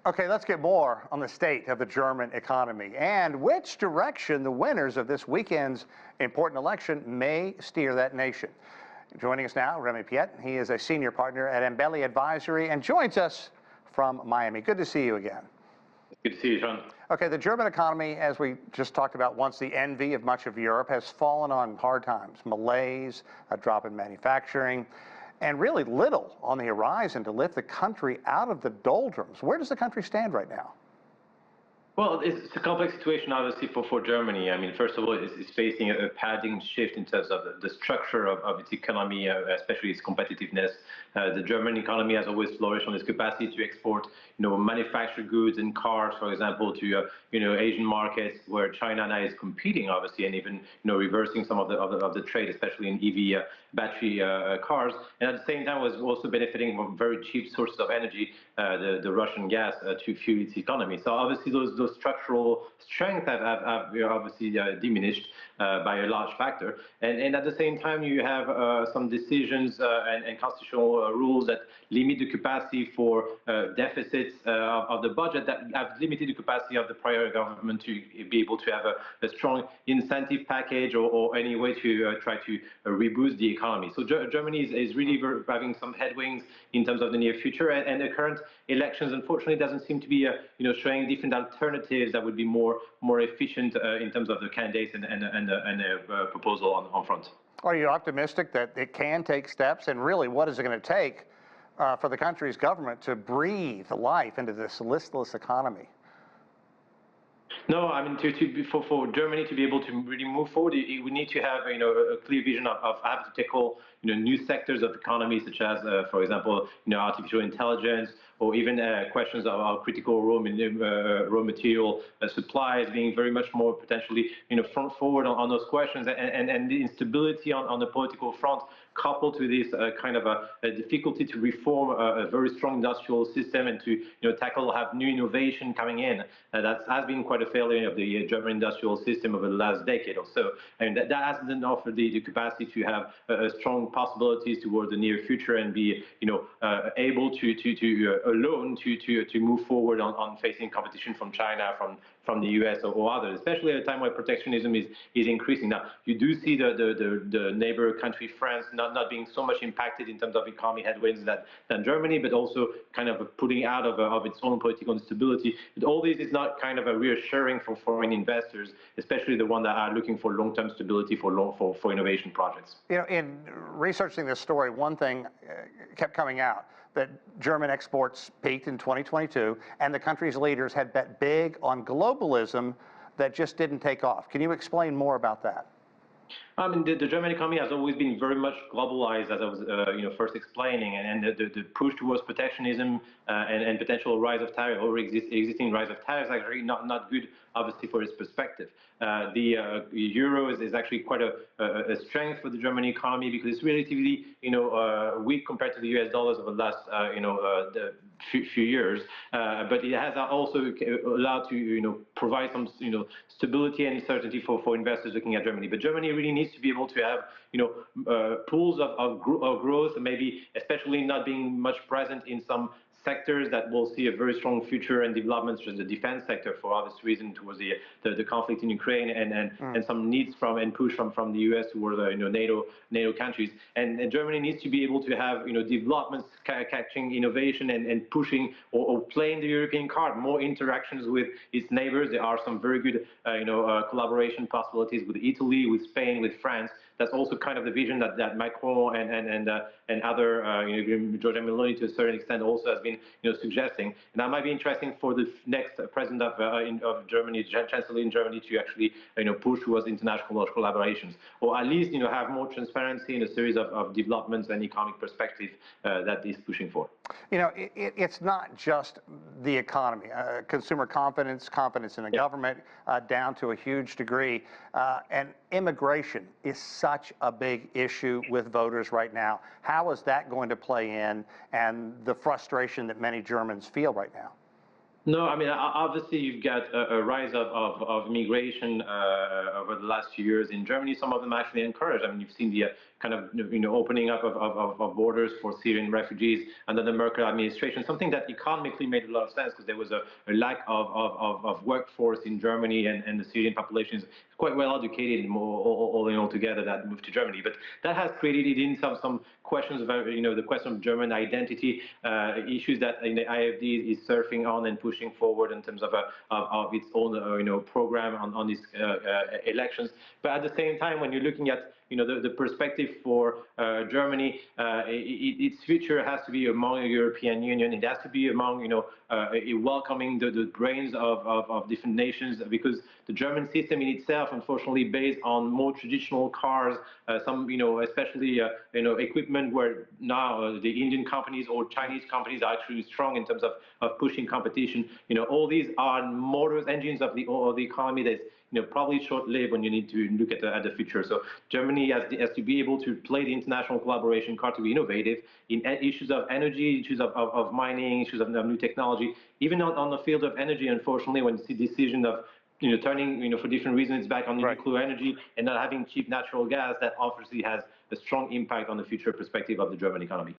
Okay, let's get more on the state of the German economy and which direction the winners of this weekend's important election may steer that nation. Joining us now, Remi Piet. He is a senior partner at Embellie Advisory and joins us from Miami. Good to see you again. Good to see you, Sean. Okay, the German economy, as we just talked about, once the envy of much of Europe, has fallen on hard times. Malaise, a drop in manufacturing, and really little on the horizon to lift the country out of the doldrums. Where does the country stand right now? Well, it's a complex situation, obviously, for Germany. I mean, first of all, it's facing a paradigm shift in terms of the structure of its economy, especially its competitiveness. The German economy has always flourished on its capacity to export, manufactured goods and cars, for example, to Asian markets where China now is competing, obviously, and even reversing some of the trade, especially in EV battery cars. And at the same time, was also benefiting from very cheap sources of energy, the Russian gas, to fuel its economy. So obviously, those structural strengths have obviously diminished by a large factor. And at the same time, you have some decisions and constitutional rules that limit the capacity for deficits of the budget, that have limited the capacity of the prior government to be able to have a strong incentive package or any way to try to reboost the economy. So Germany is really having some headwinds in terms of the near future, and the current elections, unfortunately, doesn't seem to be showing different alternatives that would be more efficient in terms of the candidates and the proposal on front. Are you optimistic that it can take steps, and really what is it going to take for the country's government to breathe life into this listless economy? No, I mean, for Germany to be able to really move forward, we need to have a clear vision of how to tackle new sectors of the economy, such as, for example, artificial intelligence, or even questions of critical raw material supplies, being very much more potentially front forward on those questions, and the instability on the political front, coupled to this kind of a difficulty to reform a very strong industrial system and to have new innovation coming in. That has been quite a failure of the German industrial system over the last decade or so. And that hasn't offered the capacity to have strong possibilities toward the near future and be able to move forward on facing competition from China, from the US or others, especially at a time where protectionism is increasing. Now, you do see the neighbor country France not being so much impacted in terms of economic headwinds than Germany, but also kind of pulling out of its own political instability. But all this is not kind of a reassuring for foreign investors, especially the ones that are looking for long-term stability for innovation projects. In researching this story, one thing kept coming out, that German exports peaked in 2022, and the country's leaders had bet big on globalism that just didn't take off. Can you explain more about that? I mean, the German economy has always been very much globalized, as I was first explaining, and the push towards protectionism and potential rise of tariffs, or existing rise of tariffs, is actually not good, obviously, for its perspective. The euro is actually quite a strength for the German economy because it's relatively weak compared to the US dollars over the last few years, but it has also allowed to provide some stability and certainty for investors looking at Germany. But Germany really needs to be able to have pools of growth, maybe especially not being much present in some sectors that will see a very strong future and development, such as the defense sector, for obvious reason, towards the conflict in Ukraine and some needs and push from the US towards NATO countries. And Germany needs to be able to have developments catching innovation and pushing or playing the European card, more interactions with its neighbors. There are some very good collaboration possibilities with Italy, with Spain, with France. That's also kind of the vision that Macron and other Giorgia Meloni to a certain extent also has been suggesting. And that might be interesting for the next president of Germany, chancellor in Germany, to actually push towards international collaborations, or at least have more transparency in a series of developments and economic perspective that is pushing for. It's not just the economy. Consumer confidence in the government, down to a huge degree, and immigration is such a big issue with voters right now. How is that going to play in, and the frustration that many Germans feel right now? No, I mean, obviously you've got a rise of immigration over the last few years in Germany. Some of them actually encouraged. I mean, you've seen the kind of opening up of borders for Syrian refugees under the Merkel administration, something that economically made a lot of sense because there was a lack of workforce in Germany, and the Syrian population is quite well educated and all in all together that moved to Germany. But that has created in some questions about the question of German identity, issues that the AfD is surfing on and pushing forward in terms of its own program on these elections. But at the same time, when you're looking at the perspective for Germany, its future has to be among the European Union. It has to be among welcoming the brains of different nations, because the German system in itself, unfortunately, based on more traditional cars, some especially equipment where now the Indian companies or Chinese companies are actually strong in terms of pushing competition. All these are motors, engines of the economy that's probably short-lived when you need to look at the future. So Germany has to be able to play the international collaboration card, to be innovative in issues of energy, issues of mining, issues of new technology. Even on the field of energy, unfortunately, when you see decision of turning for different reasons back on the nuclear energy and not having cheap natural gas, that obviously has a strong impact on the future perspective of the German economy.